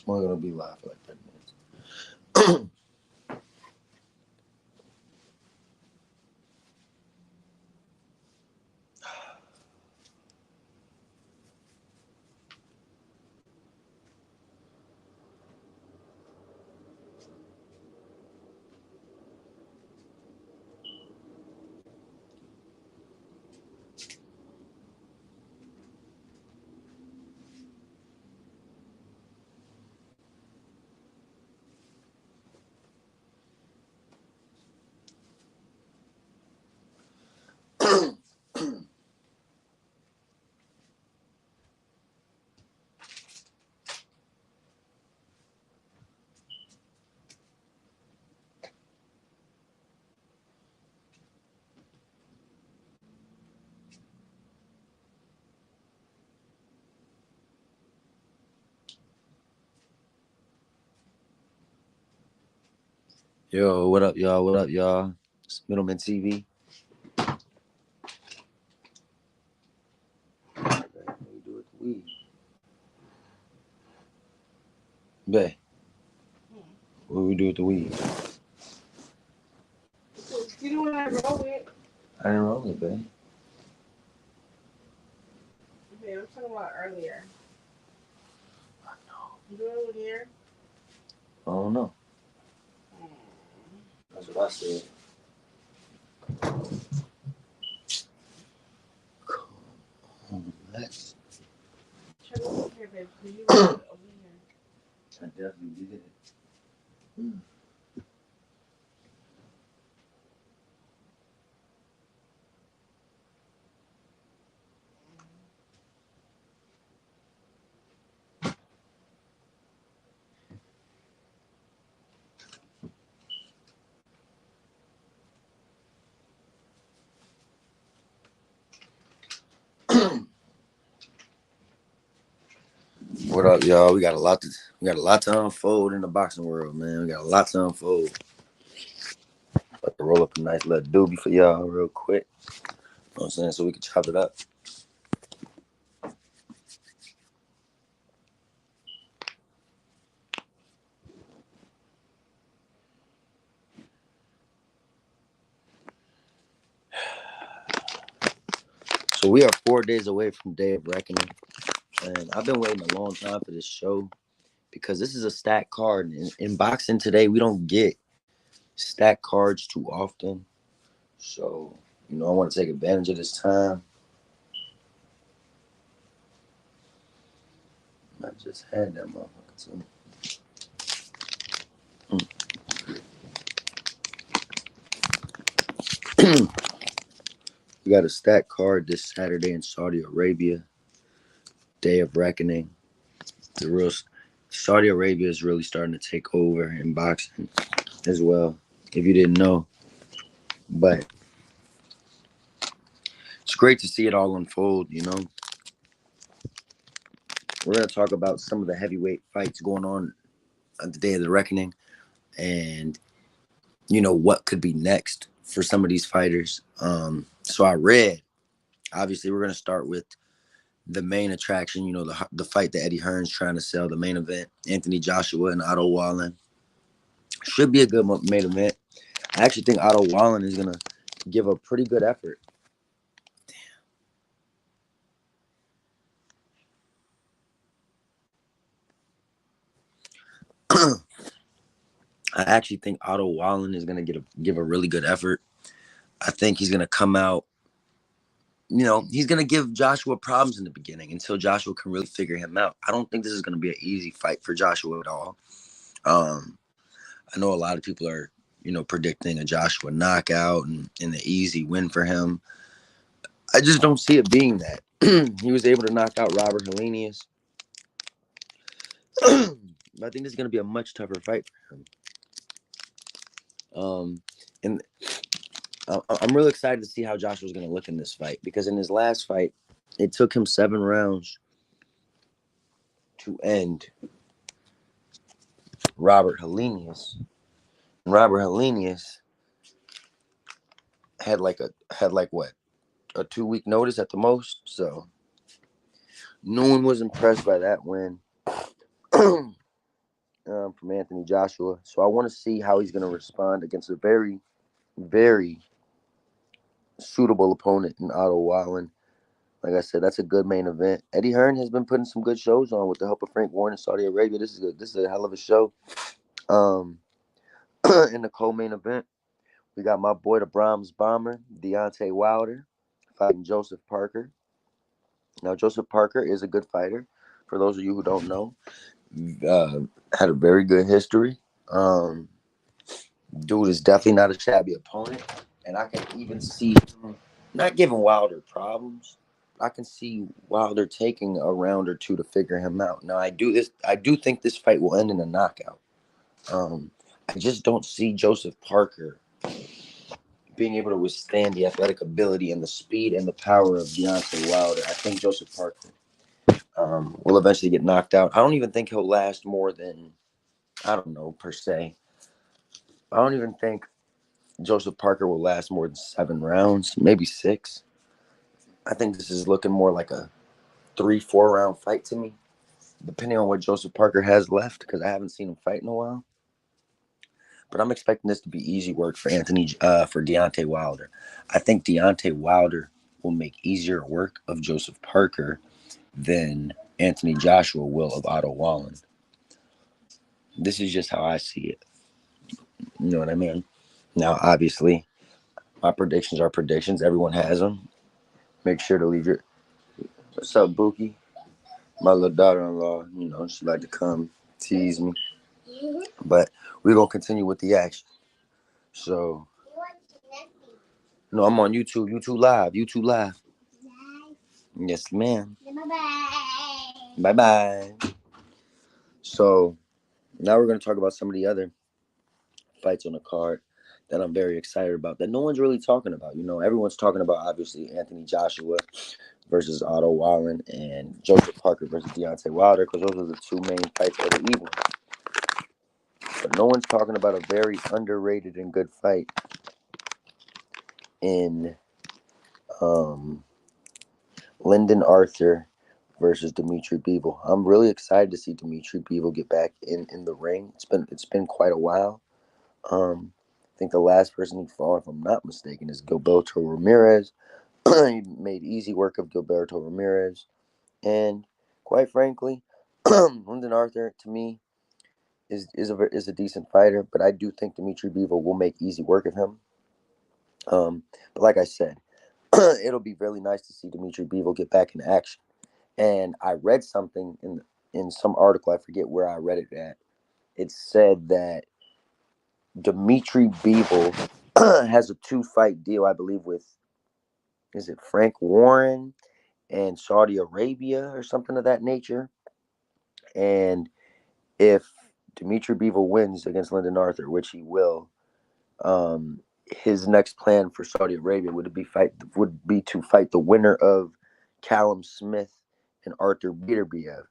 only gonna be live for like 30 minutes. Yo, what up, y'all? What up, y'all? It's Middleman TV. What we do with the weed? Bae, what we do with the weed? You don't want to roll it. I didn't roll it, bae. Okay, I'm talking about earlier. I know. You do it here? I don't know. That's what I said. Relax. Check over here, babe, because you roll it over here. I definitely did it. What up, y'all? We got a lot to unfold in the boxing world, man. We got a lot to unfold. About to roll up a nice little doobie for y'all real quick. You know what I'm saying? So we can chop it up. So we are 4 days away from Day of Reckoning. And I've been waiting a long time for this show because this is a stacked card. In boxing today, we don't get stacked cards too often. So, I want to take advantage of this time. I just had that motherfucker too. We got a stacked card this Saturday in Saudi Arabia. Day of Reckoning. Saudi Arabia is really starting to take over in boxing as well, if you didn't know. But it's great to see it all unfold, We're going to talk about some of the heavyweight fights going on the Day of the Reckoning and, what could be next for some of these fighters. So I read, obviously, we're going to start with the main attraction, the fight that Eddie Hearn's trying to sell, the main event, Anthony Joshua and Otto Wallin. Should be a good main event. I actually think Otto Wallin is going to give a pretty good effort. I actually think Otto Wallin is going to give a really good effort. I think he's going to come out, he's going to give Joshua problems in the beginning until Joshua can really figure him out. I don't think this is going to be an easy fight for Joshua at all. I know a lot of people are, predicting a Joshua knockout and an easy win for him. I just don't see it being that. He was able to knock out Robert Helenius. I think this is going to be a much tougher fight for him. And I'm really excited to see how Joshua's going to look in this fight because in his last fight, it took him 7 rounds to end Robert Helenius. And Robert Helenius had like what, a 2-week notice at the most. So no one was impressed by that win. from Anthony Joshua. So I want to see how he's going to respond against a very, very suitable opponent in Otto Wallen. Like I said, that's a good main event. Eddie Hearn has been putting some good shows on with the help of Frank Warren in Saudi Arabia. This is a hell of a show. Um, in the co-main event, we got my boy the Brahms Bomber, Deontay Wilder, fighting Joseph Parker. Now, Joseph Parker is a good fighter. For those of you who don't know, uh, had a very good history. Um, Dude is definitely not a shabby opponent, and I can even see him not giving Wilder problems. I can see Wilder taking a round or two to figure him out. Now, I do think this fight will end in a knockout. Um, I just don't see Joseph Parker being able to withstand the athletic ability and the speed and the power of Deontay Wilder. I think Joseph Parker will eventually get knocked out. I don't even think he'll last more than, I don't know, per se. I don't even think Joseph Parker will last more than 7 rounds, maybe 6. I think this is looking more like a 3, 4 round fight to me, depending on what Joseph Parker has left, because I haven't seen him fight in a while. But I'm expecting this to be easy work for for Deontay Wilder. I think Deontay Wilder will make easier work of Joseph Parker than Anthony Joshua will of Otto Wallen. This is just how I see it. You know what I mean? Now, obviously, my predictions are predictions. Everyone has them. Make sure to leave your. What's up, Bookie? My little daughter-in-law. You know, she like to come tease me. But we're gonna continue with the action. So, no, I'm on YouTube. YouTube Live. YouTube Live. Yes, ma'am. Bye bye. So now we're gonna talk about some of the other fights on the card that I'm very excited about that no one's really talking about. You know, everyone's talking about obviously Anthony Joshua versus Otto Wallen and Joseph Parker versus Deontay Wilder, because those are the two main fights of the evening. But no one's talking about a very underrated and good fight in Lyndon Arthur versus Dimitri Bivol. I'm really excited to see Dimitri Bivol get back in the ring. It's been quite a while. I think the last person he fought, if I'm not mistaken, is Gilberto Ramirez. He made easy work of Gilberto Ramirez. And quite frankly, Lyndon Arthur, to me, is a decent fighter, but I do think Dimitri Bivol will make easy work of him. But like I said, it'll be really nice to see Dimitri Bivol get back in action. And I read something in some article, I forget where I read it at. It said that Dimitri Bivol has a 2-fight deal, I believe, with, is it Frank Warren and Saudi Arabia or something of that nature. And if Dimitri Bivol wins against Lyndon Arthur, which he will, his next plan for Saudi Arabia would be to fight the winner of Callum Smith and Arthur Beterbiev,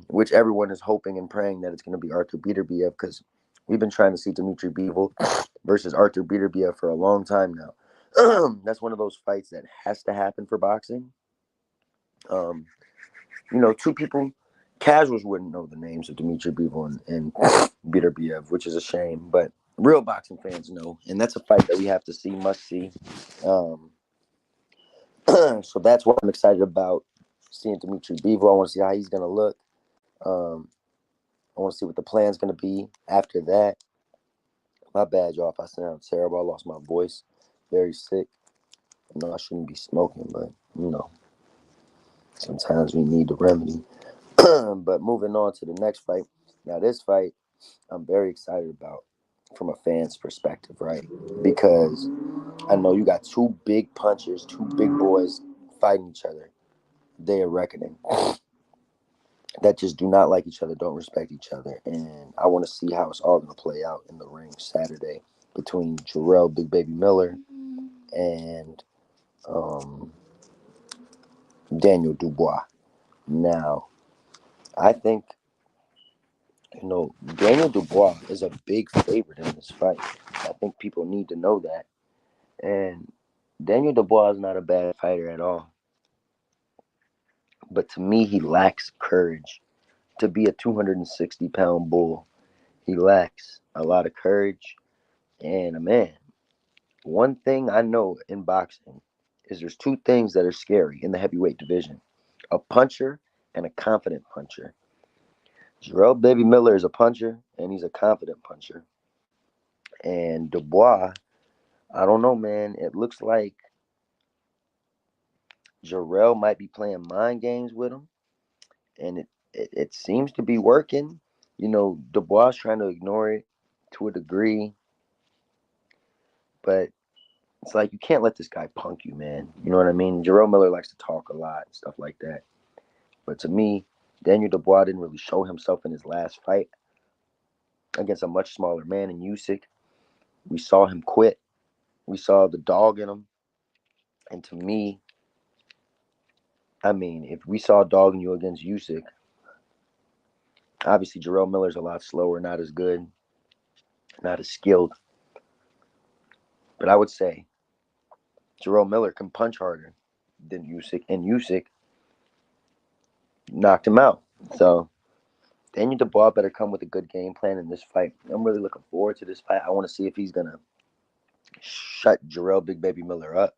which everyone is hoping and praying that it's going to be Arthur Beterbiev, because we've been trying to see Dimitri Bivol versus Arthur Beterbiev for a long time now. That's one of those fights that has to happen for boxing. Two people, casuals wouldn't know the names of Dimitri Bivol and Beterbiev, which is a shame, but real boxing fans know, and that's a fight that we have to see, must see. So that's what I'm excited about, seeing Dimitri Bivol. I want to see how he's going to look. I want to see what the plan's going to be after that. My bad, y'all, if I sound terrible. I lost my voice. Very sick. I know I shouldn't be smoking, but, sometimes we need the remedy. But moving on to the next fight. Now, this fight, I'm very excited about from a fan's perspective, right? Because I know you got two big punchers, two big boys fighting each other. Day of reckoning. That just do not like each other, don't respect each other. And I want to see how it's all going to play out in the ring Saturday between Jarrell Big Baby Miller and Daniel Dubois. Now, I think, Daniel Dubois is a big favorite in this fight. I think people need to know that. And Daniel Dubois is not a bad fighter at all. But to me, he lacks courage to be a 260-pound bull He lacks a lot of courage. And man, one thing I know in boxing is there's two things that are scary in the heavyweight division: a puncher and a confident puncher. Jarrell Baby Miller is a puncher and he's a confident puncher. And Dubois, I don't know, man. It looks like Jarrell might be playing mind games with him, and it seems to be working. Dubois trying to ignore it to a degree, but it's like you can't let this guy punk you, man. You know what I mean? Jarrell Miller likes to talk a lot and stuff like that. But to me, Daniel Dubois didn't really show himself in his last fight against a much smaller man in Usyk. We saw him quit. We saw the dog in him. And to me, I mean, if we saw a dog in you against Usyk, obviously Jarrell Miller's a lot slower, not as good, not as skilled. But I would say Jarrell Miller can punch harder than Usyk, and Usyk knocked him out. So Daniel Dubois better come with a good game plan in this fight. I'm really looking forward to this fight. I want to see if he's gonna shut Jarrell Big Baby Miller up,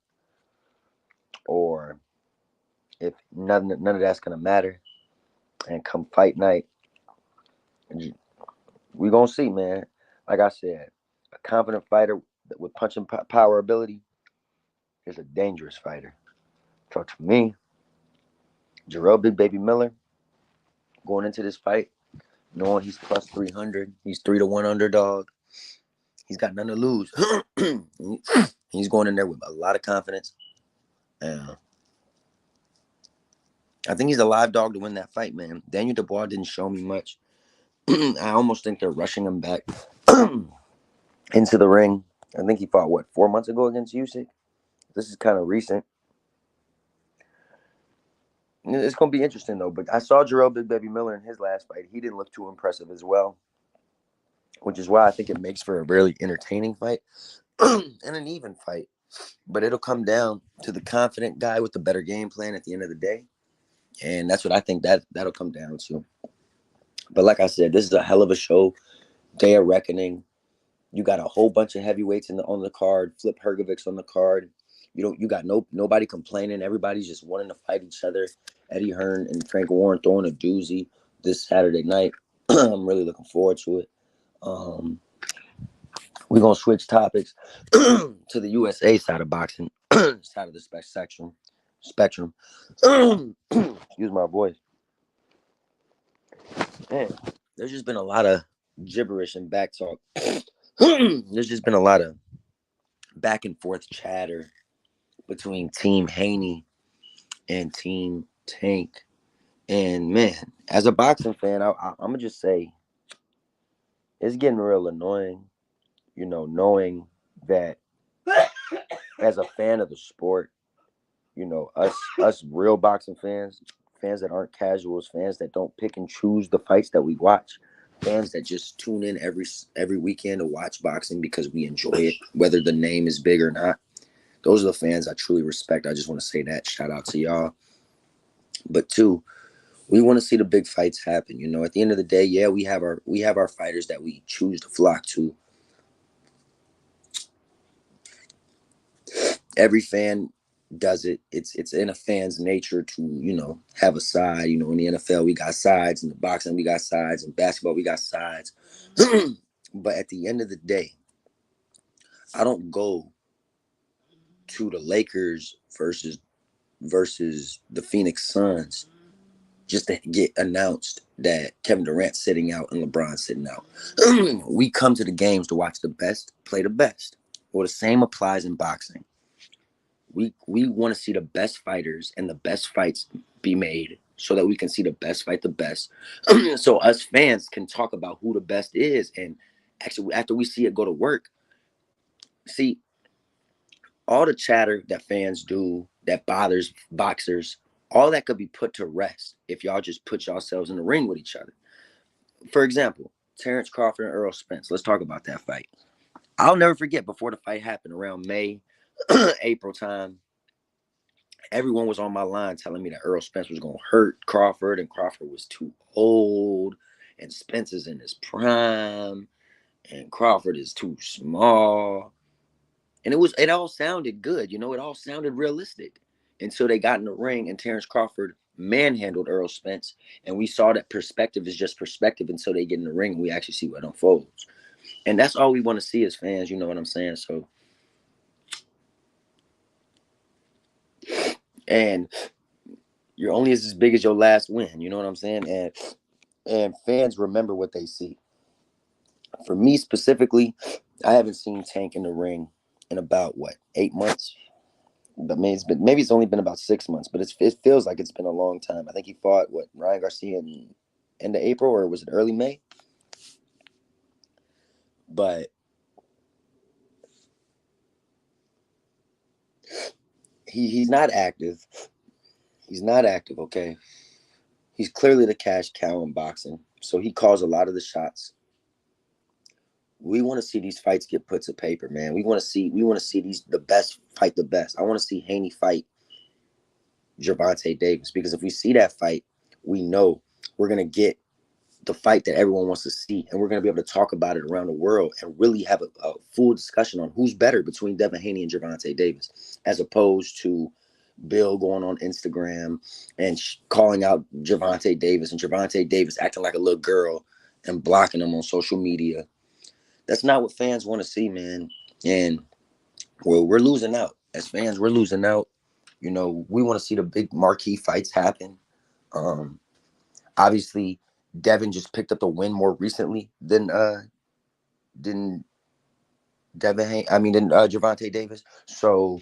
or if none of that's gonna matter. And come fight night, we gonna see, man. Like I said, a confident fighter with punching power ability is a dangerous fighter. So to me, Jarrell Big Baby Miller going into this fight, knowing he's plus 300, he's 3-1 underdog. He's got nothing to lose. He's going in there with a lot of confidence. And I think he's a live dog to win that fight, man. Daniel Dubois didn't show me much. I almost think they're rushing him back into the ring. I think he fought, 4 months ago against Usyk? This is kind of recent. It's going to be interesting, though. But I saw Jarrell Big Baby Miller in his last fight. He didn't look too impressive as well, which is why I think it makes for a really entertaining fight and an even fight. But it'll come down to the confident guy with the better game plan at the end of the day. And that's what I think that'll come down to. But like I said, this is a hell of a show. Day of Reckoning. You got a whole bunch of heavyweights on the card. Flip Hergovic's on the card. You got nobody complaining. Everybody's just wanting to fight each other. Eddie Hearn and Frank Warren throwing a doozy this Saturday night. I'm really looking forward to it. We're gonna switch topics to the USA side of boxing, side of the spectrum. Excuse my voice. Man, there's just been a lot of gibberish and back talk. There's just been a lot of back and forth chatter between Team Haney and Team Tank. And man, as a boxing fan, I'm gonna just say it's getting real annoying. Knowing that as a fan of the sport, us real boxing fans that aren't casuals, fans that don't pick and choose the fights that we watch, fans that just tune in every weekend to watch boxing because we enjoy it, whether the name is big or not. Those are the fans I truly respect. I just want to say that. Shout out to y'all. But two, we want to see the big fights happen. At the end of the day, yeah, we have our fighters that we choose to flock to. Every fan does it. It's in a fan's nature to have a side. In the NFL we got sides, in the boxing we got sides, in basketball we got sides. But at the end of the day, I don't go to the Lakers versus the Phoenix Suns just to get announced that Kevin Durant's sitting out and LeBron's sitting out. We come to the games to watch the best play the best. Well, the same applies in boxing. We want to see the best fighters and the best fights be made so that we can see the best fight the best. So us fans can talk about who the best is. And actually, after we see it go to work, see, all the chatter that fans do that bothers boxers, all that could be put to rest if y'all just put yourselves in the ring with each other. For example, Terrence Crawford and Earl Spence. Let's talk about that fight. I'll never forget, before the fight happened around May, April time, everyone was on my line telling me that Earl Spence was going to hurt Crawford and Crawford was too old and Spence is in his prime, and Crawford is too small. And it all sounded good, it all sounded realistic until they got in the ring and Terrence Crawford manhandled Earl Spence. And we saw that perspective is just perspective until they get in the ring and we actually see what unfolds. And that's all we want to see as fans, you know what I'm saying? So, and you're only as big as your last win, you know what I'm saying? And fans remember what they see. For me specifically, I haven't seen Tank in the ring in about 8 months. But maybe it's only been about 6 months, but it feels like it's been a long time. I think he fought Ryan Garcia in end of April, or was it early May? But he's not active. He's not active. Okay, he's clearly the cash cow in boxing, so he calls a lot of the shots. We want to see these fights get put to paper, man. We want to see the best fight the best. I want to see Haney fight Gervonta Davis, because if we see that fight, we know we're gonna get the fight that everyone wants to see, and we're going to be able to talk about it around the world and really have a full discussion on who's better between Devin Haney and Gervonta Davis, as opposed to Bill going on Instagram and calling out Gervonta Davis and Gervonta Davis acting like a little girl and blocking him on social media. That's not what fans want to see, man. And we're losing out as fans. We're losing out. We want to see the big marquee fights happen. Um, Obviously, Devin just picked up the win more recently than Gervonta Davis. So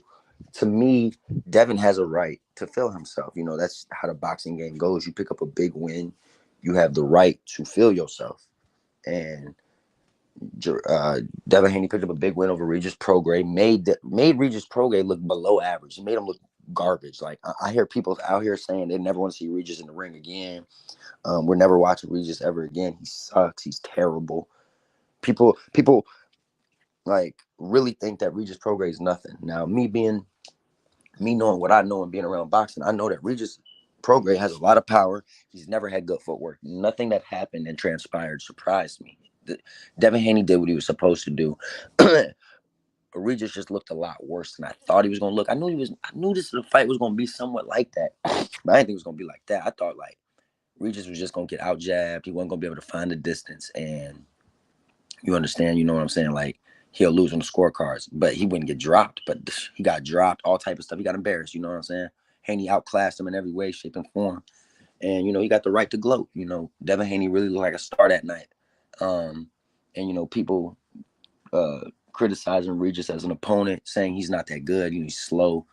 to me, Devin has a right to feel himself. That's how the boxing game goes. You pick up a big win, you have the right to feel yourself. And Devin Haney picked up a big win over Regis Prograis, made Regis Prograis look below average. He made him look garbage. Like I hear people out here saying they never want to see Regis in the ring again. We're never watching Regis ever again. He sucks. He's terrible. People like really think that Regis Prograis is nothing. Now, me knowing what I know and being around boxing, I know that Regis Prograis has a lot of power. He's never had good footwork. Nothing that happened and transpired surprised me. Devin Haney did what he was supposed to do. Regis just looked a lot worse than I thought he was gonna look. I knew this fight was gonna be somewhat like that, but I didn't think it was gonna be like that. I thought like Regis was just gonna get out jabbed. He wasn't gonna be able to find the distance, and you understand, you know what I'm saying? Like he'll lose on the scorecards, but he wouldn't get dropped. But he got dropped, all type of stuff. He got embarrassed, you know what I'm saying? Haney outclassed him in every way, shape, and form. And he got the right to gloat. Devin Haney really looked like a star that night. Um, and people criticizing Regis as an opponent, saying he's not that good, he's slow.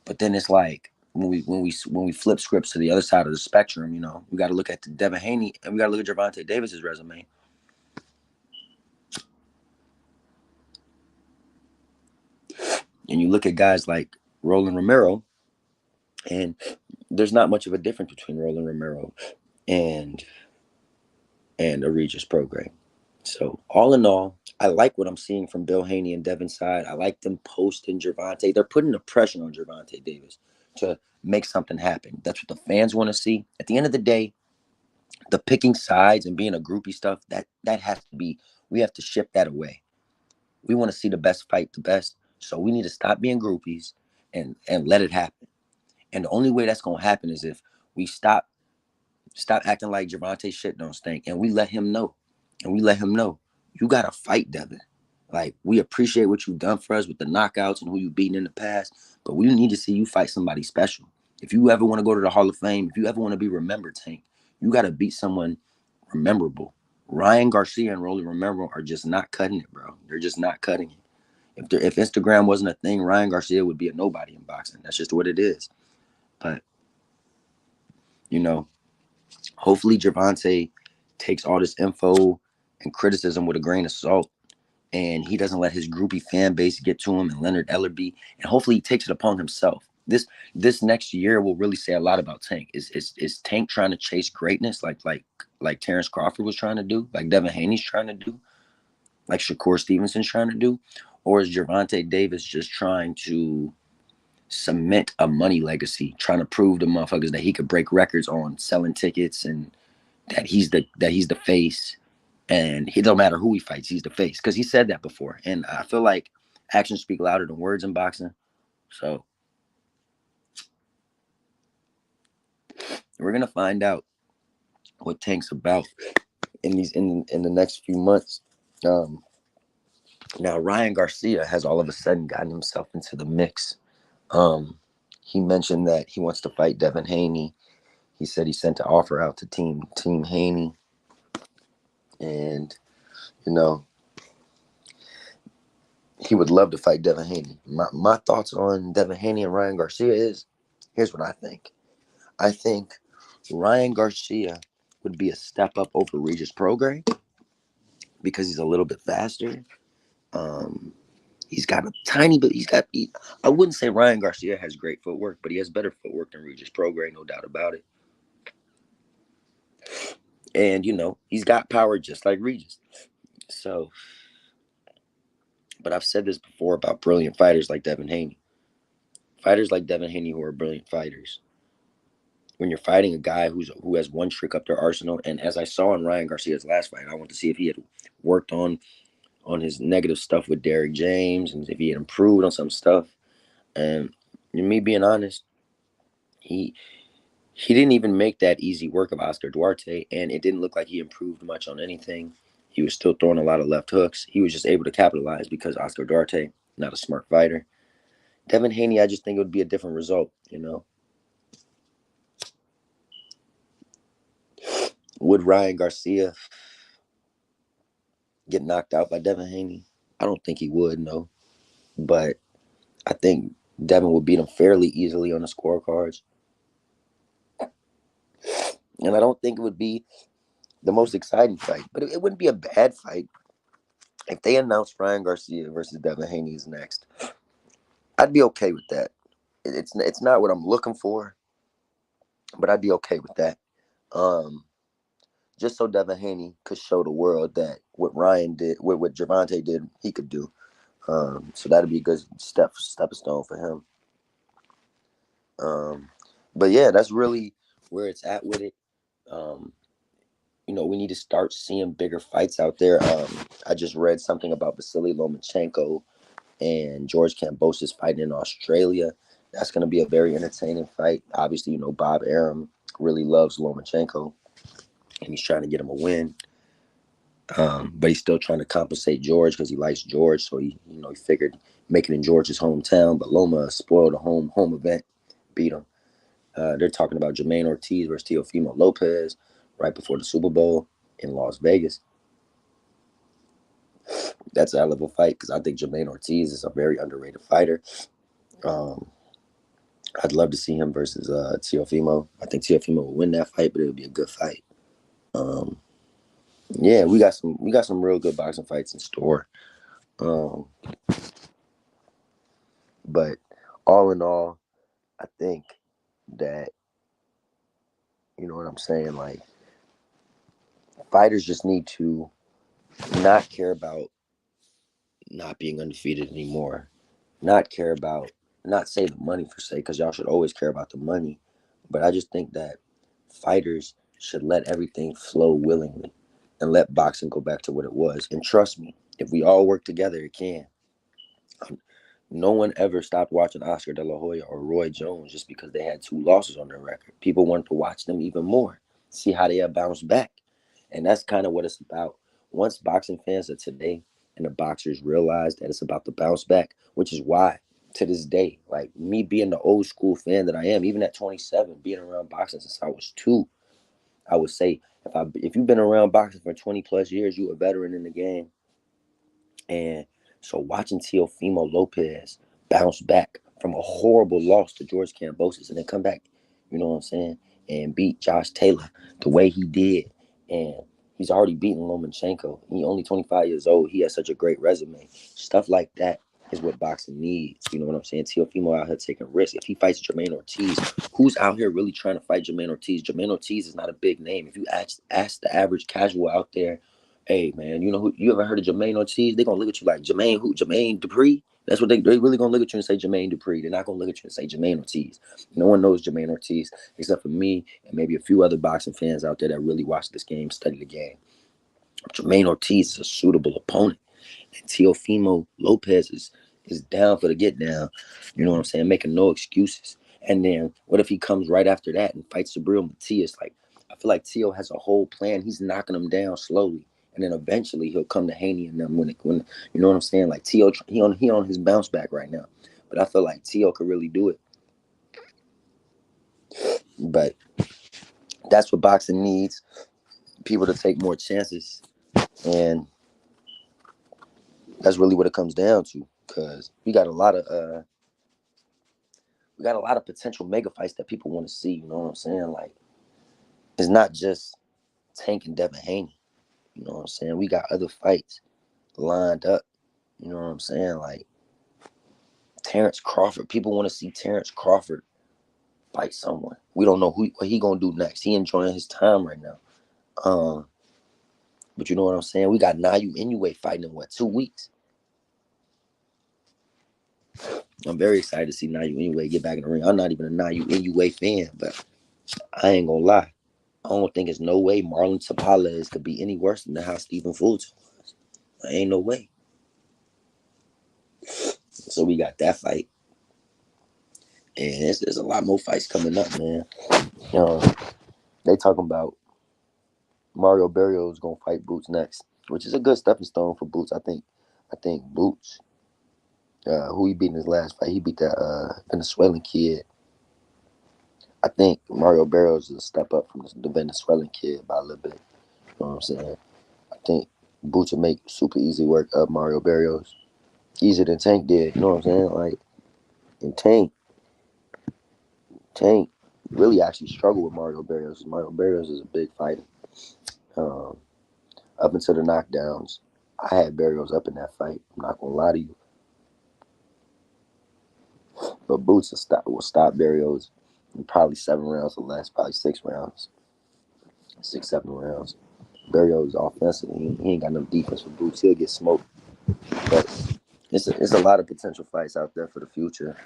But then it's like when we flip scripts to the other side of the spectrum, we got to look at the Devin Haney and we got to look at Gervonta Davis's resume. And you look at guys like Roland Romero, and there's not much of a difference between Roland Romero and a Regis Prograis. So all in all, I like what I'm seeing from Bill Haney and Devin's side. I like them posting Gervonta. They're putting the pressure on Gervonta Davis to make something happen. That's what the fans want to see. At the end of the day, the picking sides and being a groupie stuff, that has to be, we have to shift that away. We want to see the best fight the best. So we need to stop being groupies and let it happen. And the only way that's gonna happen is if we stop acting like Gervonta shit don't stink, and we let him know. And we let him know, you gotta fight, Devin. Like, we appreciate what you've done for us with the knockouts and who you've beaten in the past, but we need to see you fight somebody special. If you ever want to go to the Hall of Fame, if you ever want to be remembered, Tank, you gotta beat someone rememberable. Ryan Garcia and Rolly Romero are just not cutting it, bro. They're just not cutting it. If Instagram wasn't a thing, Ryan Garcia would be a nobody in boxing. That's just what it is. But hopefully Gervonta takes all this info and criticism with a grain of salt, and he doesn't let his groupie fan base get to him and Leonard Ellerby, and hopefully he takes it upon himself. This next year will really say a lot about Tank. Is Tank trying to chase greatness like Terrence Crawford was trying to do, like Devin Haney's trying to do, like Shakur Stevenson's trying to do, or is Gervonta Davis just trying to cement a money legacy, trying to prove to motherfuckers that he could break records on selling tickets and that he's the face, and it don't matter who he fights, he's the face because he said that before. And I feel like actions speak louder than words in boxing. So we're gonna find out what Tank's about in the next few months. Um, Now Ryan Garcia has all of a sudden gotten himself into the mix. Um, he mentioned that he wants to fight Devin Haney. He said he sent an offer out to Team Haney, and you know he would love to fight Devin Haney. My thoughts on Devin Haney and Ryan Garcia is, here's what I think. I think Ryan Garcia would be a step up over Regis Prograis because he's a little bit faster. Um, he's got a tiny bit. I wouldn't say Ryan Garcia has great footwork, but he has better footwork than Regis Prograis, no doubt about it. And he's got power just like Regis. So, but I've said this before about brilliant fighters like Devin Haney. Fighters like Devin Haney who are brilliant fighters. When you're fighting a guy who has one trick up their arsenal, and as I saw in Ryan Garcia's last fight, I want to see if he had worked on his negative stuff with Derrick James and if he had improved on some stuff. And me being honest, he he didn't even make that easy work of Oscar Duarte, and it didn't look like he improved much on anything. He was still throwing a lot of left hooks. He was just able to capitalize because Oscar Duarte, not a smart fighter. Devin Haney, I just think it would be a different result. Would Ryan Garcia get knocked out by Devin Haney? I don't think he would, no. But I think Devin would beat him fairly easily on the scorecards. And I don't think it would be the most exciting fight, but it wouldn't be a bad fight. If they announced Ryan Garcia versus Devin Haney is next, I'd be okay with that. It's not what I'm looking for, but I'd be okay with that. Um, just so Devin Haney could show the world that what Ryan did, what Gervonta did, he could do. So that'd be a good stepping stone for him. Um, but yeah, that's really where it's at with it. Um, we need to start seeing bigger fights out there. I just read something about Vasily Lomachenko and George Kambosos fighting in Australia. That's going to be a very entertaining fight. Obviously, Bob Arum really loves Lomachenko, and he's trying to get him a win. But he's still trying to compensate George because he likes George. So he figured make it in George's hometown. But Loma spoiled a home event, beat him. They're talking about Jermaine Ortiz versus Teofimo Lopez right before the Super Bowl in Las Vegas. That's a hell of a fight because I think Jermaine Ortiz is a very underrated fighter. Um, I'd love to see him versus Teofimo. I think Teofimo will win that fight, but it would be a good fight. Um, yeah, we got some real good boxing fights in store. Um, but all in all, I think that you know what I'm saying. Like fighters just need to not care about not being undefeated anymore. Not care about not say the money per se, because y'all should always care about the money. But I just think that fighters should let everything flow willingly and let boxing go back to what it was. And trust me, if we all work together, it can. No one ever stopped watching Oscar De La Hoya or Roy Jones just because they had 2 losses on their record. People wanted to watch them even more, see how they have bounced back. And that's kind of what it's about. Once boxing fans of today and the boxers realize that it's about the bounce back, which is why to this day, like me being the old school fan that I am, even at 27, being around boxing since I was 2, I would say if you've been around boxing for 20 plus years, you a veteran in the game. And so watching Teofimo Lopez bounce back from a horrible loss to George Kambosos and then come back, you know what I'm saying, and beat Josh Taylor the way he did. And he's already beaten Lomachenko. He only 25 years old. He has such a great resume. Stuff like that is what boxing needs. You know what I'm saying? Teofimo out here taking risks. If he fights Jermaine Ortiz, who's out here really trying to fight Jermaine Ortiz? Jermaine Ortiz is not a big name. If you ask the average casual out there, hey man, you ever heard of Jermaine Ortiz? They're gonna look at you like Jermaine who? Jermaine Dupree? That's what they really gonna look at you and say Jermaine Dupri. They're not gonna look at you and say Jermaine Ortiz. No one knows Jermaine Ortiz except for me and maybe a few other boxing fans out there that really watch this game, study the game. Jermaine Ortiz is a suitable opponent. And Teofimo Lopez is down for the get down. You know what I'm saying? Making no excuses. And then what if he comes right after that and fights Sabril Matias? Like, I feel like Teo has a whole plan. He's knocking him down slowly. And then eventually he'll come to Haney and them when you know what I'm saying? Like Teo, he on his bounce back right now. But I feel like Teo could really do it. But that's what boxing needs. People to take more chances. And that's really what it comes down to. Cause we got a lot of potential mega fights that people want to see. You know what I'm saying? Like, it's not just Tank and Devin Haney. You know what I'm saying? We got other fights lined up. You know what I'm saying? Like Terrence Crawford. People want to see Terrence Crawford fight someone. We don't know what he gonna do next. He enjoying his time right now. But you know what I'm saying? We got Nayu Inoue fighting in 2 weeks. I'm very excited to see Nayu Inoue get back in the ring. I'm not even a Nayu Inoue fan, but I ain't gonna lie. I don't think there's no way Marlon Tapales could be any worse than how Stephen Fulton was. There ain't no way. So we got that fight. And there's a lot more fights coming up, man. They talking about Mario Barrios gonna fight Boots next, which is a good stepping stone for Boots. I think Boots, who he beat in his last fight, he beat that Venezuelan kid. I think Mario Barrios is a step up from the Venezuelan kid by a little bit. You know what I'm saying? I think Boots will make super easy work of Mario Barrios. Easier than Tank did. You know what I'm saying? Like, and Tank really actually struggled with Mario Barrios. Mario Barrios is a big fighter. Um, up until the knockdowns, I had Barrios up in that fight. I'm not gonna lie to you. But Boots will stop Barrios in probably 7 rounds or less, probably 6 rounds, 6, 7 rounds. Barrios offensively, he ain't got no defense for Boots. He'll get smoked. But it's a lot of potential fights out there for the future.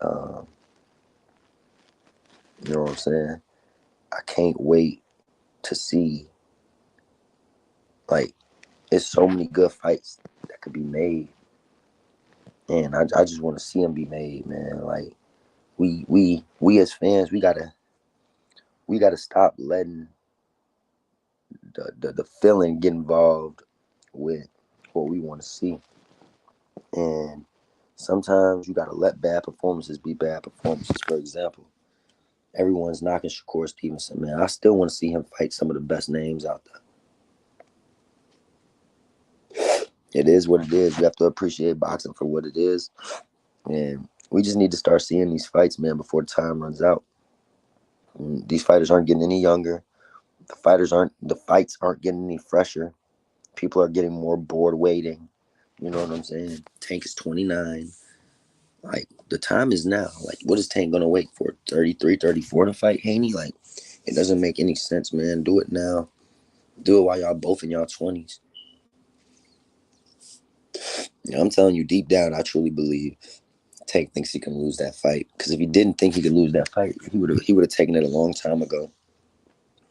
Um, you know what I'm saying? I can't wait to see, like, there's so many good fights that could be made. And I just want to see them be made, man. Like, we as fans, we gotta stop letting the feeling get involved with what we want to see. And sometimes you gotta let bad performances be bad performances. For example, everyone's knocking Shakur Stevenson, man. I still want to see him fight some of the best names out there. It is what it is. We have to appreciate boxing for what it is. And we just need to start seeing these fights, man, before the time runs out. And these fighters aren't getting any younger. The fights aren't getting any fresher. People are getting more bored waiting. You know what I'm saying? Tank is 29. Like, the time is now. Like, what is Tank gonna wait for? 33, 34 to fight Haney? Like, it doesn't make any sense, man. Do it now. Do it while y'all both in y'all 20s. You know, I'm telling you, deep down, I truly believe Tank thinks he can lose that fight. Because if he didn't think he could lose that fight, he would have taken it a long time ago.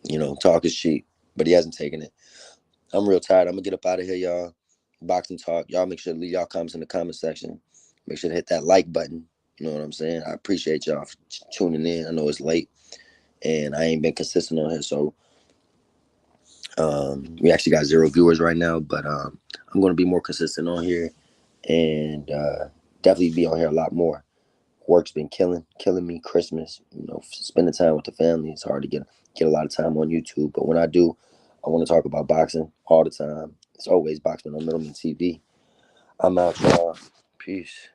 You know, talk is cheap, but he hasn't taken it. I'm real tired. I'm gonna get up out of here, y'all. Boxing talk. Y'all make sure to leave y'all comments in the comment section. Make sure to hit that like button. You know what I'm saying? I appreciate y'all for tuning in. I know it's late and I ain't been consistent on here, so we actually got 0 viewers right now. But I'm gonna be more consistent on here and definitely be on here a lot more. Work's been killing me. Christmas, spending time with the family. It's hard to get a lot of time on YouTube, but when I do, I want to talk about boxing all the time. It's always Boxing on Middleman TV. I'm out, y'all. Peace.